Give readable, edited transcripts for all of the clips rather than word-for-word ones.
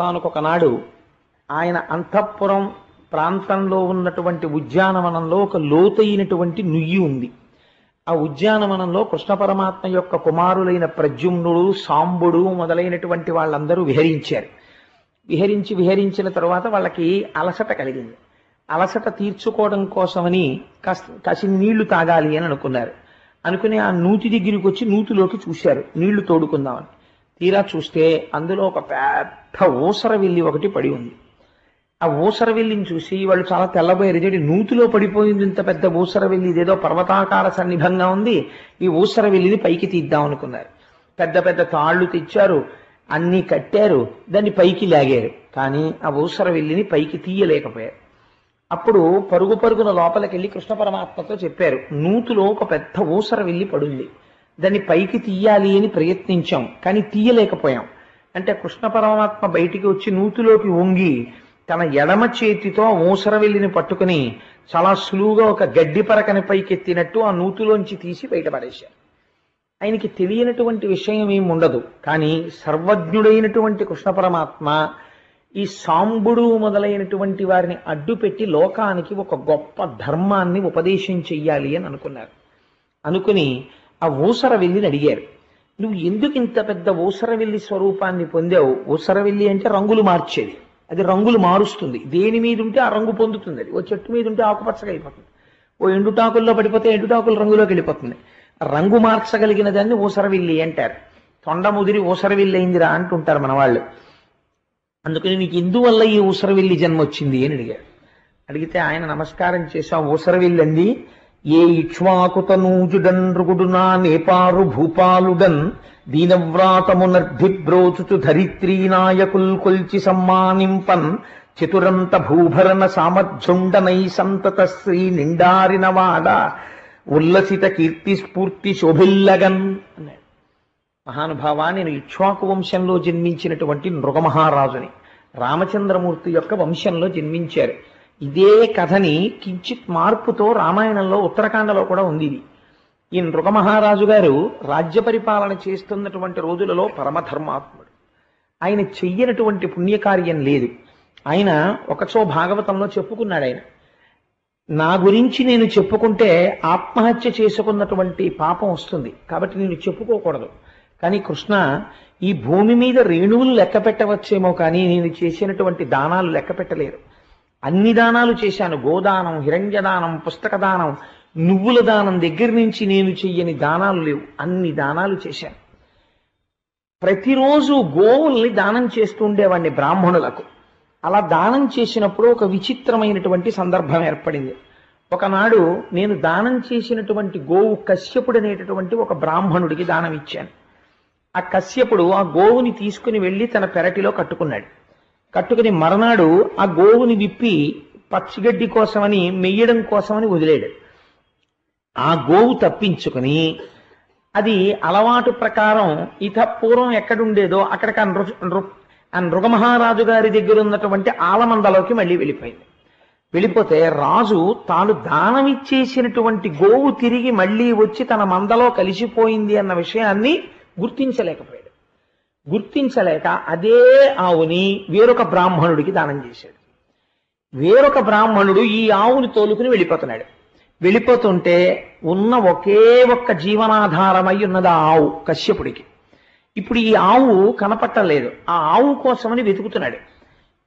ఒకానొకనాడు ఆయన అంతఃపురం ప్రాంతంలో ఉన్నటువంటి ఉద్యానవనంలో ఒక లోతైనటువంటి నుయ్యి ఉంది. ఆ ఉద్యానవనంలో కృష్ణ పరమాత్మ యొక్క కుమారులైన ప్రద్యుమ్నుడు, సాంబుడు మొదలైనటువంటి వాళ్ళందరూ విహరించారు. విహరించిన తరువాత వాళ్ళకి అలసట కలిగింది. అలసట తీర్చుకోవడం కోసమని కాసిన నీళ్లు తాగాలి అని అనుకున్నారు. అనుకుని ఆ నూతి దగ్గరికి వచ్చి నూతిలోకి చూశారు నీళ్లు తోడుకుందామని. తీరా చూస్తే అందులో ఒక పెద్ద ఊసర వెల్లి ఒకటి పడి ఉంది. ఆ ఊసర వెల్లిని చూసి వాళ్ళు చాలా తెల్లబోయారు. నూతిలో పడిపోయింది ఇంత పెద్ద ఊసర వెల్లి, ఇదేదో పర్వతాకార సన్నిభంగా ఉంది, ఈ ఊసర వెల్లిని పైకి తీద్దాం అనుకున్నారు. పెద్ద పెద్ద తాళ్లు తెచ్చారు, అన్నీ కట్టారు, దాన్ని పైకి లాగారు. కానీ ఆ ఊసర వెల్లిని పైకి తీయలేకపోయారు. అప్పుడు పరుగు పరుగున లోపలికి వెళ్ళి కృష్ణ పరమాత్మతో చెప్పారు, నూతిలో ఒక పెద్ద ఊసర వెల్లి పడుంది, దాన్ని పైకి తీయాలి అని ప్రయత్నించాం కానీ తీయలేకపోయాం. అంటే కృష్ణ పరమాత్మ బయటికి వచ్చి నూతిలోకి వంగి తన ఎడమ చేతితో ఊసర వెల్లిని పట్టుకుని చాలా సులువుగా ఒక గడ్డి పరకని పైకెత్తినట్టు ఆ నూతిలోంచి తీసి బయటపడేశారు. ఆయనకి తెలియనటువంటి విషయం ఏమి ఉండదు. కానీ సర్వజ్ఞుడైనటువంటి కృష్ణ పరమాత్మ ఈ సాంబుడు మొదలైనటువంటి వారిని అడ్డుపెట్టి లోకానికి ఒక గొప్ప ధర్మాన్ని ఉపదేశం చెయ్యాలి అని అనుకున్నారు. అనుకుని ఆ ఊసర వెల్లిని అడిగారు, నువ్వు ఎందుకు ఇంత పెద్ద ఊసర వెల్లి స్వరూపాన్ని పొందావు? ఊసర వెల్లి అంటే రంగులు మార్చేది, అది రంగులు మారుస్తుంది. దేని మీద ఉంటే ఆ రంగు పొందుతుంది. అది ఓ చెట్టు మీద ఉంటే ఆకుపచ్చగా వెళ్ళిపోతుంది, ఓ ఎండుటాకుల్లో పడిపోతే ఎండుటాకుల రంగులోకి వెళ్ళిపోతుంది. రంగు మార్చగలిగిన దాన్ని ఊసరవిల్లి అంటారు. తొండ ముదిరి ఊసరవిల్లి అయిందిరా అంటుంటారు మన వాళ్ళు. అందుకని నీకు ఎందువల్ల ఈ ఊసరవిల్లి జన్మ వచ్చింది అని అడిగారు. అడిగితే ఆయన నమస్కారం చేశాం. ఊసరవిల్లి అంది, ఏ ఇక్ష్వాకుతనూజుడన్ రుగుడునా నేపారు భూపాలుడన్ దీనవ్రాతమునర్ధిబ్రోచుచు ధరిత్రీ నాయకుల్ కొల్చి సమ్మానింపన్ చతురంత భూభరణ సామర్థ్యుండనై సంతత శ్రీ నిండారినవాడ ఉల్లసిత కీర్తి స్ఫూర్తి శోభిల్లగన్ అన్నాడు. మహానుభావా, నేను ఇక్ష్వాకు వంశంలో జన్మించినటువంటి నృగమహారాజుని, రామచంద్రమూర్తి యొక్క వంశంలో జన్మించారు. ఇదే కథని కించిత్ మార్పుతో రామాయణంలో ఉత్తరాఖండలో కూడా ఉంది. ఇది ఈ నృగమహారాజు గారు రాజ్య పరిపాలన చేస్తున్నటువంటి రోజులలో పరమధర్మాత్ముడు. ఆయన చెయ్యనటువంటి పుణ్యకార్యం లేదు. ఆయన ఒకచో భాగవతంలో చెప్పుకున్నాడు, ఆయన నా గురించి నేను చెప్పుకుంటే ఆత్మహత్య చేసుకున్నటువంటి పాపం వస్తుంది, కాబట్టి నేను చెప్పుకోకూడదు. కానీ కృష్ణ, ఈ భూమి మీద రేణువులు లెక్క పెట్టవచ్చేమో కానీ నేను చేసినటువంటి దానాలు లెక్క పెట్టలేరు. అన్ని దానాలు చేశాను. గోదానం, హిరణ్యదానం, పుస్తక దానం, నువ్వుల దానం దగ్గర నుంచి నేను చెయ్యని దానాలు లేవు. అన్ని దానాలు చేశాను. ప్రతిరోజు గోవుల్ని దానం చేస్తూ ఉండేవాడిని బ్రాహ్మణులకు. అలా దానం చేసినప్పుడు ఒక విచిత్రమైనటువంటి సందర్భం ఏర్పడింది. ఒకనాడు నేను దానం చేసినటువంటి గోవు కశ్యపుడు అనేటటువంటి ఒక బ్రాహ్మణుడికి దానం ఇచ్చాను. ఆ కశ్యపుడు ఆ గోవుని తీసుకుని వెళ్ళి తన పెరటిలో కట్టుకున్నాడు. కట్టుకుని మరనాడు ఆ గోవుని విప్పి పచ్చిగడ్డి కోసమని మెయ్యడం కోసమని వదిలేడు. ఆ గోవు తప్పించుకుని అది అలవాటు ప్రకారం పూర్వం ఎక్కడుండేదో అక్కడికి ఆ నృగమహారాజు గారి దగ్గర ఉన్నటువంటి ఆలమందలోకి మళ్ళీ వెళ్ళిపోయింది. వెళ్ళిపోతే రాజు తాను దానం ఇచ్చేసినటువంటి గోవు తిరిగి మళ్ళీ వచ్చి తన మందలో కలిసిపోయింది అన్న విషయాన్ని గుర్తించలేకపోయాడు. గుర్తించలేక అదే ఆవుని వేరొక బ్రాహ్మణుడికి దానం చేశాడు. వేరొక బ్రాహ్మణుడు ఈ ఆవుని తోలుకుని వెళ్ళిపోతున్నాడు. వెళ్ళిపోతుంటే ఉన్న ఒకే ఒక్క జీవనాధారమై ఉన్నది ఆ ఆవు కశ్యపుడికి. ఇప్పుడు ఈ ఆవు కనపట్టలేదు. ఆ ఆవు కోసమని వెతుకుతున్నాడు.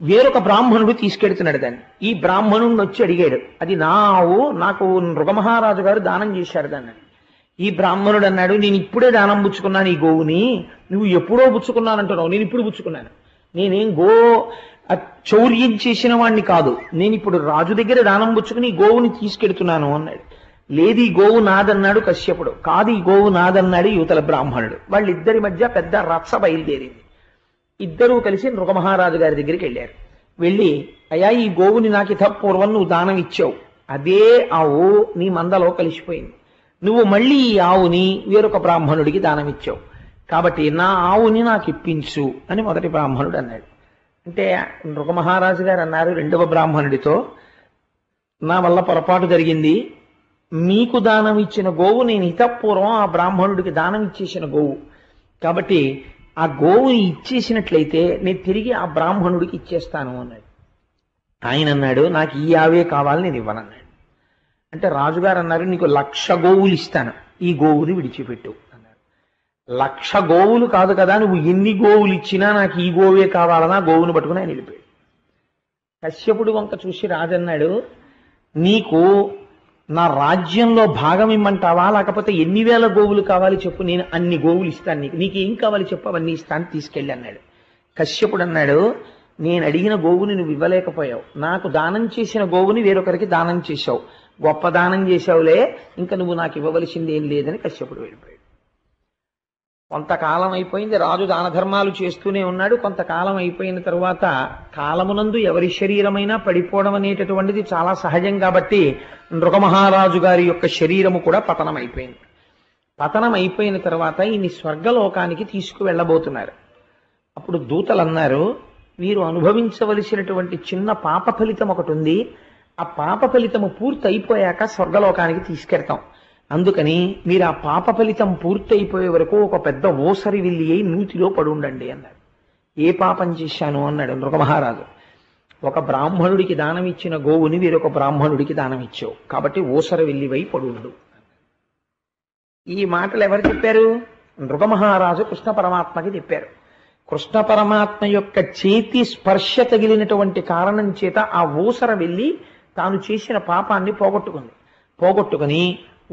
వేరొక బ్రాహ్మణుడు తీసుకెడుతున్నాడు దాన్ని. ఈ బ్రాహ్మణుడిని వచ్చి అడిగాడు, అది నా ఆవు, నాకు నృగమహారాజు గారు దానం చేశాడు దాన్ని. ఈ బ్రాహ్మణుడు అన్నాడు, నేను ఇప్పుడే దానం పుచ్చుకున్నాను ఈ గోవుని, నువ్వు ఎప్పుడో పుచ్చుకున్నానంటున్నావు, నేను ఇప్పుడు పుచ్చుకున్నాను, నేనేం చౌర్యం చేసిన వాడిని కాదు, నేను ఇప్పుడు రాజు దగ్గర దానం పుచ్చుకుని ఈ గోవుని తీసుకెడుతున్నాను అన్నాడు. లేదు, ఈ గోవు నాదన్నాడు కశ్యపుడు. కాదు, ఈ గోవు నాదన్నాడు యువతల బ్రాహ్మణుడు. వాళ్ళిద్దరి మధ్య పెద్ద రచ్చ బయలుదేరింది. ఇద్దరూ కలిసి నృగమహారాజు గారి దగ్గరికి వెళ్ళారు. వెళ్ళి, అయ్యా, ఈ గోవుని నాకు పూర్వం నువ్వు దానం ఇచ్చావు, అదే ఆవు నీ మందలో కలిసిపోయింది, నువ్వు మళ్ళీ ఈ ఆవుని వేరొక బ్రాహ్మణుడికి దానం ఇచ్చావు, కాబట్టి నా ఆవుని నాకు ఇప్పించు అని మొదటి బ్రాహ్మణుడు అన్నాడు. అంటే నృగమహారాజు గారు అన్నారు రెండవ బ్రాహ్మణుడితో, నా వల్ల పొరపాటు జరిగింది, మీకు దానం ఇచ్చిన గోవు నేను హితపూర్వం ఆ బ్రాహ్మణుడికి దానం ఇచ్చేసిన గోవు, కాబట్టి ఆ గోవుని ఇచ్చేసినట్లయితే నేను తిరిగి ఆ బ్రాహ్మణుడికి ఇచ్చేస్తాను అన్నాడు. ఆయన అన్నాడు, నాకు ఈ ఆవే కావాలి, నేను ఇవ్వనన్నాడు. అంటే రాజుగారు అన్నారు, నీకు 1,00,000 గోవులు ఇస్తాను, ఈ గోవుని విడిచిపెట్టు అన్నారు. 1,00,000 గోవులు కాదు కదా, నువ్వు ఎన్ని గోవులు ఇచ్చినా నాకు ఈ గోవే కావాలన్నా గోవును పట్టుకుని ఆయన వెళ్ళిపోయాడు. కశ్యపుడు వంక చూసి రాజన్నాడు, నీకు నా రాజ్యంలో భాగం ఇమ్మంటావా, లేకపోతే ఎన్ని వేల గోవులు కావాలి చెప్పు, నేను అన్ని గోవులు ఇస్తాను, నీకేం కావాలి చెప్పు, అవన్నీ ఇస్తాను, తీసుకెళ్ళి అన్నాడు. కశ్యపుడు అన్నాడు, నేను అడిగిన గోవుని నువ్వు ఇవ్వలేకపోయావు, నాకు దానం చేసిన గోవుని వేరొకరికి దానం చేశావు, గొప్ప దానం చేశావులే, ఇంకా నువ్వు నాకు ఇవ్వవలసింది ఏం లేదని కశ్యపుడు వెళ్ళిపోయాడు. కొంతకాలం అయిపోయింది, రాజు దాన ధర్మాలు చేస్తూనే ఉన్నాడు. కొంతకాలం అయిపోయిన తరువాత కాలమునందు ఎవరి శరీరమైనా పడిపోవడం అనేటటువంటిది చాలా సహజం కాబట్టి నృగమహారాజు గారి యొక్క శరీరము కూడా పతనం అయిపోయింది. పతనం అయిపోయిన తర్వాత ఈయన్ని స్వర్గలోకానికి తీసుకువెళ్ళబోతున్నారు. అప్పుడు దూతలు అన్నారు, వీరు అనుభవించవలసినటువంటి చిన్న పాప ఫలితం ఒకటి ఉంది, ఆ పాప ఫలితము పూర్తి అయిపోయాక స్వర్గలోకానికి తీసుకెడతాం, అందుకని మీరు ఆ పాప ఫలితం పూర్తి అయిపోయే వరకు ఒక పెద్ద ఓసరి విల్లి అయి నూతిలో పడి ఉండండి అన్నారు. ఏ పాపం చేశాను అన్నాడు నృగమహారాజు. ఒక బ్రాహ్మణుడికి దానం ఇచ్చిన గోవుని వేరొక బ్రాహ్మణుడికి దానం ఇచ్చావు, కాబట్టి ఓసర విల్లివై పడుండు. ఈ మాటలు ఎవరు చెప్పారు? నృగమహారాజు కృష్ణ పరమాత్మకి చెప్పారు. కృష్ణ పరమాత్మ యొక్క చేతి స్పర్శ తగిలినటువంటి కారణం చేత ఆ ఊసర వెళ్ళి తాను చేసిన పాపాన్ని పోగొట్టుకుని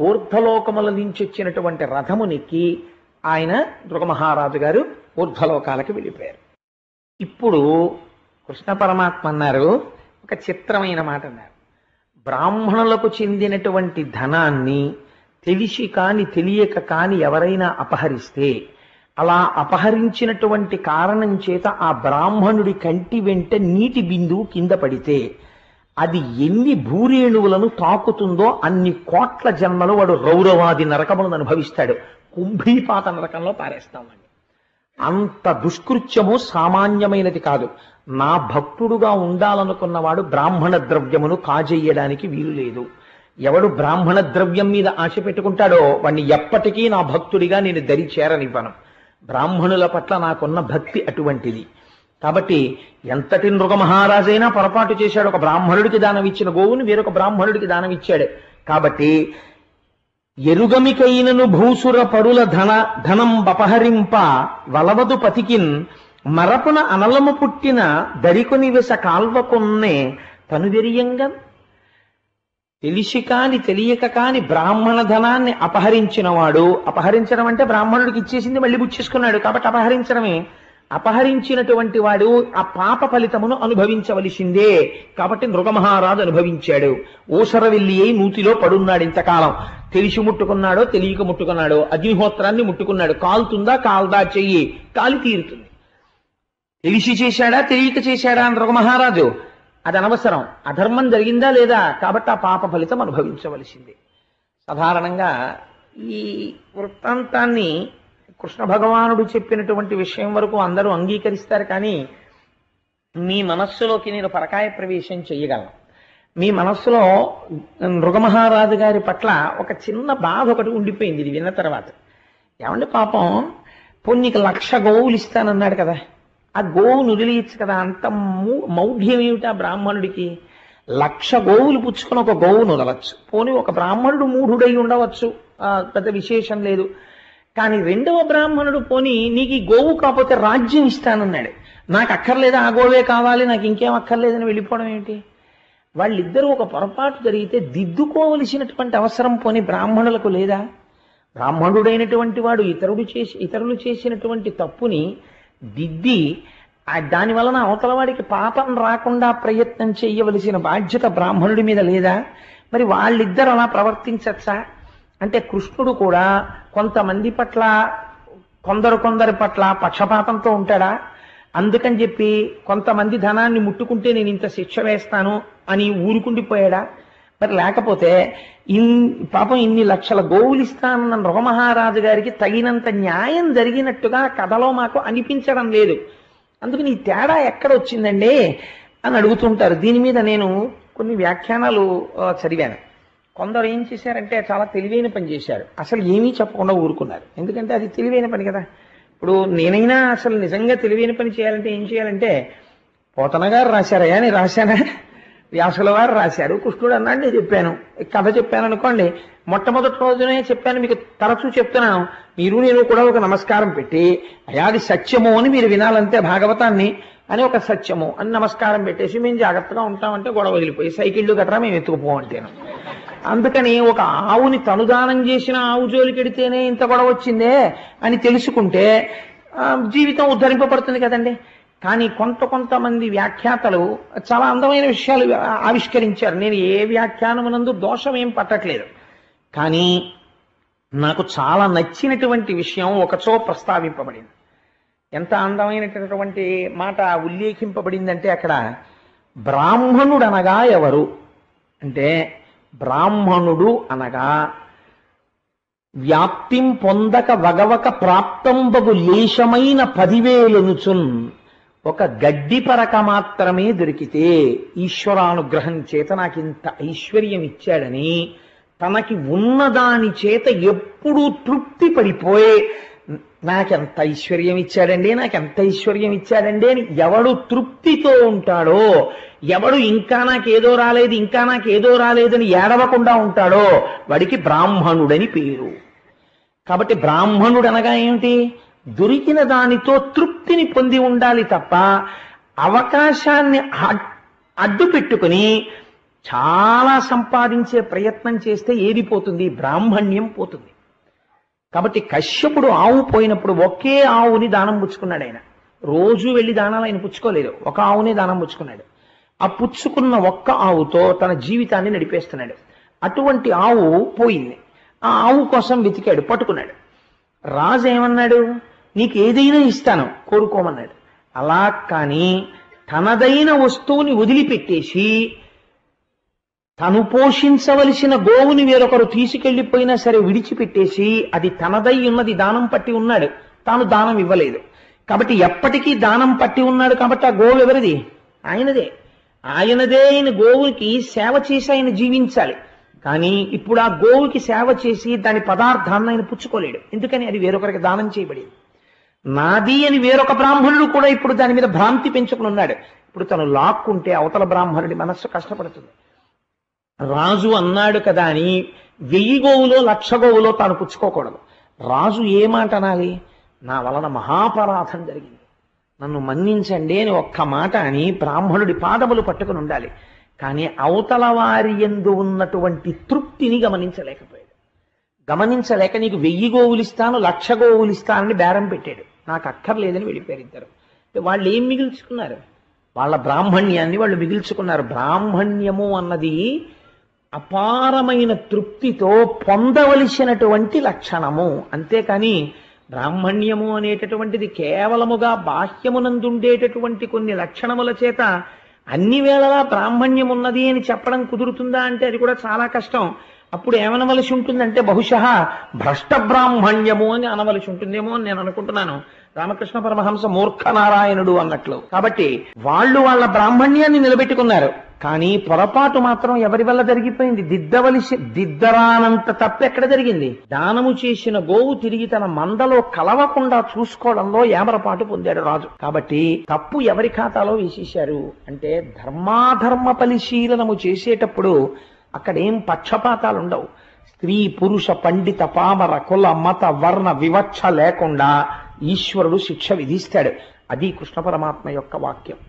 ఊర్ధ్వలోకముల నుంచి వచ్చినటువంటి రథమునెక్కి ఆయన నృగమహారాజు గారు ఊర్ధ్వలోకాలకు వెళ్ళిపోయారు. ఇప్పుడు కృష్ణ పరమాత్మ అన్నారు, ఒక చిత్రమైన మాట అన్నారు. బ్రాహ్మణులకు చెందినటువంటి ధనాన్ని తెలిసి కాని తెలియక కాని ఎవరైనా అపహరిస్తే, అలా అపహరించినటువంటి కారణం చేత ఆ బ్రాహ్మణుడి కంటి వెంట నీటి బిందువు కింద పడితే అది ఎన్ని భూరేణువులను తాకుతుందో అన్ని కోట్ల జన్మలు వాడు రౌరవాది నరకములను అనుభవిస్తాడు, కుంభీపాత నరకంలో పారేస్తామండి. అంత దుష్కృత్యము సామాన్యమైనది కాదు. నా భక్తుడుగా ఉండాలనుకున్నవాడు బ్రాహ్మణ ద్రవ్యమును కాజేయడానికి వీలు లేదు. ఎవడు బ్రాహ్మణ ద్రవ్యం మీద ఆశ పెట్టుకుంటాడో వాణ్ణి ఎప్పటికీ నా భక్తుడిగా నేను దరి చేరనివ్వను. బ్రాహ్మణుల పట్ల నాకున్న భక్తి అటువంటిది. కాబట్టి ఎంతటి నృగమహారాజైనా పొరపాటు చేశాడు. ఒక బ్రాహ్మణుడికి దానం ఇచ్చిన గోవుని వేరొక బ్రాహ్మణుడికి దానం ఇచ్చాడు. కాబట్టి ఎరుగమికైనను భూసుర పరుల ధనం బపహరింప వలవదు పతికిన్ మరపున అనలము పుట్టిన దరికొని విస కాల్వకొన్నే తనువెరియంగా. తెలిసి కాని తెలియక కాని బ్రాహ్మణ ధనాన్ని అపహరించడం అంటే బ్రాహ్మణుడికి ఇచ్చేసింది మళ్ళీ పుచ్చేసుకున్నాడు కాబట్టి అపహరించడమే. అపహరించినటువంటి వాడు ఆ పాప ఫలితమును అనుభవించవలసిందే. కాబట్టి నృగమహారాజు అనుభవించాడు. ఊసరవిల్లి అయి నూతిలో పడున్నాడు. ఇంతకాలం తెలిసి ముట్టుకున్నాడో తెలియక ముట్టుకున్నాడో అగ్నిహోత్రాన్ని ముట్టుకున్నాడు. కాలుతుందా కాల్దా చెయ్యి, కాలి తీరుతుంది. తెలిసి చేశాడా తెలియక చేశాడా నృగమహారాజు, అది అనవసరం. అధర్మం జరిగిందా లేదా, కాబట్టి ఆ పాప ఫలితం అనుభవించవలసిందే. సాధారణంగా ఈ వృత్తాంతాన్ని కృష్ణ భగవానుడు చెప్పినటువంటి విషయం వరకు అందరూ అంగీకరిస్తారు. కానీ మీ మనస్సులోకి నేను పరకాయ ప్రవేశం చెయ్యగలను. మీ మనస్సులో నృగమహారాజు గారి పట్ల ఒక చిన్న బాధ ఒకటి ఉండిపోయింది ఇది విన్న తర్వాత. ఏమంటే పాపం పొన్నికి 1,00,000 గోవులు ఇస్తానన్నాడు కదా, ఆ గోవును వదిలేయచ్చు కదా. అంత మౌఢ్యం ఏమిటా బ్రాహ్మణుడికి? 1,00,000 గోవులు పుచ్చుకొని ఒక గోవును వదలచ్చు. పోనీ ఒక బ్రాహ్మణుడు మూఢుడై ఉండవచ్చు, పెద్ద విశేషం లేదు. కానీ రెండవ బ్రాహ్మణుడు పోనీ నీకు ఈ గోవు కాకపోతే రాజ్యం ఇస్తానన్నాడు. నాకు అక్కర్లేదు, ఆ గోవే కావాలి, నాకు ఇంకేం అక్కర్లేదని వెళ్ళిపోవడం ఏమిటి? వాళ్ళిద్దరూ ఒక పొరపాటు జరిగితే దిద్దుకోవలసినటువంటి అవసరం పోనీ బ్రాహ్మణులకు లేదా? బ్రాహ్మణుడైనటువంటి వాడు ఇతరులు చేసినటువంటి తప్పుని దిద్ది దాని వలన అవతల వాడికి పాపం రాకుండా ప్రయత్నం చేయవలసిన బాధ్యత బ్రాహ్మణుడి మీద లేదా? మరి వాళ్ళిద్దరు అలా ప్రవర్తించచ్చా? అంటే కృష్ణుడు కూడా కొంతమంది పట్ల కొందరి పట్ల పక్షపాతంతో ఉంటాడా? అందుకని చెప్పి కొంతమంది ధనాన్ని ముట్టుకుంటే నేను ఇంత శిక్ష వేస్తాను అని ఊరుకుండిపోయాడా? మరి లేకపోతే పాపం ఇన్ని 1,00,000 గోవులు ఇస్తానన్న నృగమహారాజు గారికి తగినంత న్యాయం జరిగినట్టుగా కథలో మాకు అనిపించడం లేదు. అందుకని ఈ తేడా ఎక్కడ వచ్చిందండి అని అడుగుతుంటారు. దీని మీద నేను కొన్ని వ్యాఖ్యానాలు చదివాను. కొందరు ఏం చేశారంటే చాలా తెలివైన పని చేశారు, అసలు ఏమీ చెప్పకుండా ఊరుకున్నారు. ఎందుకంటే అది తెలివైన పని కదా. ఇప్పుడు నేనైనా అసలు నిజంగా తెలివైన పని చేయాలంటే ఏం చేయాలంటే, పోతన గారు రాశారయ్యా, నేను రాశానా? వ్యాసుల వారు రాశారు, కృష్ణుడు అన్నాడు, నేను చెప్పాను, కథ చెప్పాను అనుకోండి. మొట్టమొదటి రోజునే చెప్పాను, మీకు తరచూ చెప్తున్నాను. మీరు నేను కూడా ఒక నమస్కారం పెట్టి, అయ్యా అది సత్యము అని మీరు వినాలంతే భాగవతాన్ని అని ఒక సత్యము అని నమస్కారం పెట్టేసి మేము జాగ్రత్తగా ఉంటామంటే గొడవ వదిలిపోయి సైకిళ్ళు గట్రా మేము ఎత్తుకుపోమంటేను. అందుకని ఒక ఆవుని తనుదానం చేసిన ఆవు జోలికెడితేనే ఇంత గొడవ వచ్చిందే అని తెలుసుకుంటే జీవితం ఉద్ధరింపబడుతుంది కదండి. కానీ కొంతమంది వ్యాఖ్యాతలు చాలా అందమైన విషయాలు ఆవిష్కరించారు. నేను ఏ వ్యాఖ్యానమునందు దోషం ఏం పట్టట్లేదు. కానీ నాకు చాలా నచ్చినటువంటి విషయం ఒకచో ప్రస్తావింపబడింది. ఎంత అందమైనటువంటి మాట ఉల్లేఖింపబడిందంటే, అక్కడ బ్రాహ్మణుడు అనగా ఎవరు అంటే, బ్రాహ్మణుడు అనగా వ్యాప్తిం పొందక వగవక ప్రాప్తంబగు లేశమైన 10,000 ఒక గడ్డి పరక మాత్రమే దొరికితే ఈశ్వరానుగ్రహం చేత నాకింత ఐశ్వర్యం ఇచ్చాడని తనకి ఉన్నదాని చేత ఎప్పుడూ తృప్తి పడిపోయి నాకెంత ఐశ్వర్యం ఇచ్చాడండి, నాకెంత ఐశ్వర్యం ఇచ్చాడండి అని ఎవడు తృప్తితో ఉంటాడో, ఎవడు ఇంకా నాకేదో రాలేదు, ఇంకా నాకేదో రాలేదని ఏడవకుండా ఉంటాడో వాడికి బ్రాహ్మణుడని పేరు. కాబట్టి బ్రాహ్మణుడు అనగా ఏమిటి? దొరికిన దానితో తృప్తిని పొంది ఉండాలి తప్ప అవకాశాన్ని అడ్డు పెట్టుకుని చాలా సంపాదించే ప్రయత్నం చేస్తే ఏది పోతుంది? బ్రాహ్మణ్యం పోతుంది. కాబట్టి కశ్యపుడు ఆవు పోయినప్పుడు ఒకే ఆవుని దానం పుచ్చుకున్నాడు. ఆయన రోజు వెళ్ళి దానాలు ఆయన పుచ్చుకోలేదు, ఒక ఆవునే దానం పుచ్చుకున్నాడు. ఆ పుచ్చుకున్న ఒక్క ఆవుతో తన జీవితాన్ని నడిపేస్తున్నాడు. అటువంటి ఆవు పోయింది. ఆ ఆవు కోసం వెతికాడు, పట్టుకున్నాడు. రాజు ఏమన్నాడు? నీకు ఏదైనా ఇస్తాను, కోరుకోమన్నాడు. అలా కానీ తనదైన వస్తువుని వదిలిపెట్టేసి తను పోషించవలసిన గోవుని వేరొకరు తీసుకెళ్లిపోయినా సరే విడిచిపెట్టేసి అది తనదై ఉన్నది దానం పట్టి ఉన్నాడు, తాను దానం ఇవ్వలేదు. కాబట్టి ఎప్పటికీ దానం పట్టి ఉన్నాడు. కాబట్టి ఆ గోవు ఎవరిది? ఆయనదే. ఆయనదే అయిన గోవుకి సేవ చేసి ఆయన జీవించాలి. కానీ ఇప్పుడు ఆ గోవుకి సేవ చేసి దాని పదార్థాన్ని ఆయన పుచ్చుకోలేడు. ఎందుకని? అది వేరొకరికి దానం చేయబడింది. నాది అని వేరొక బ్రాహ్మణుడు కూడా ఇప్పుడు దాని మీద భ్రాంతి పెంచుకుని ఉన్నాడు. ఇప్పుడు తను లాక్కుంటే అవతల బ్రాహ్మణుడి మనస్సు కష్టపడుతుంది. రాజు అన్నాడు కదా అని 1000 గోవులో 1,00,000 గోవులో తాను పుచ్చుకోకూడదు. రాజు ఏ మాట అనాలి? నా వలన మహాపరాధం జరిగింది, నన్ను మన్నించండి అని ఒక్క మాట అని బ్రాహ్మణుడి పాదములు పట్టుకుని ఉండాలి. కానీ అవతల వారి యందు ఉన్నటువంటి తృప్తిని గమనించలేకపోయాడు. గమనించలేక నీకు 1000 గోవులు ఇస్తాను, 1,00,000 గోవులు ఇస్తానని బేరం పెట్టాడు. నాకు అక్కర్లేదని వెళ్ళిపోయారు ఇద్దరు. వాళ్ళు ఏం మిగిల్చుకున్నారు? వాళ్ళ బ్రాహ్మణ్యాన్ని వాళ్ళు మిగిల్చుకున్నారు. బ్రాహ్మణ్యము అన్నది అపారమైన తృప్తితో పొందవలసినటువంటి లక్షణము. అంతేకాని బ్రాహ్మణ్యము అనేటటువంటిది కేవలముగా బాహ్యమునందుండేటటువంటి కొన్ని లక్షణముల చేత అన్ని వేళలా బ్రాహ్మణ్యం ఉన్నది అని చెప్పడం కుదురుతుందా అంటే అది కూడా చాలా కష్టం. అప్పుడు ఏమనవలసి ఉంటుందంటే బహుశः భ్రష్ట బ్రాహ్మణ్యము అని అనవలసి ఉంటుందేమో అని నేను అనుకుంటున్నాను. రామకృష్ణ పరమహంస మూర్ఖనారాయణుడు అన్నట్లు. కాబట్టి వాళ్ళు వాళ్ళ బ్రాహ్మణ్యాన్ని నిలబెట్టుకున్నారు. కానీ పొరపాటు మాత్రం ఎవరి వల్ల జరిగిపోయింది? దిద్దరానంత తప్పు ఎక్కడ జరిగింది? దానము చేసిన గోవు తిరిగి తన మందలో కలవకుండా చూసుకోవడంలో ఏమరపాటు పొందాడు రాజు. కాబట్టి తప్పు ఎవరి ఖాతాలో వేసేశారు అంటే, ధర్మాధర్మ పరిశీలనము చేసేటప్పుడు అక్కడేం పక్షపాతాలు ఉండవు. స్త్రీ పురుష పండిత పామర కుల మత వర్ణ వివక్ష లేకుండా ఈశ్వరుడు శిక్ష విధిస్తాడు. అది కృష్ణ పరమాత్మ యొక్క వాక్యం.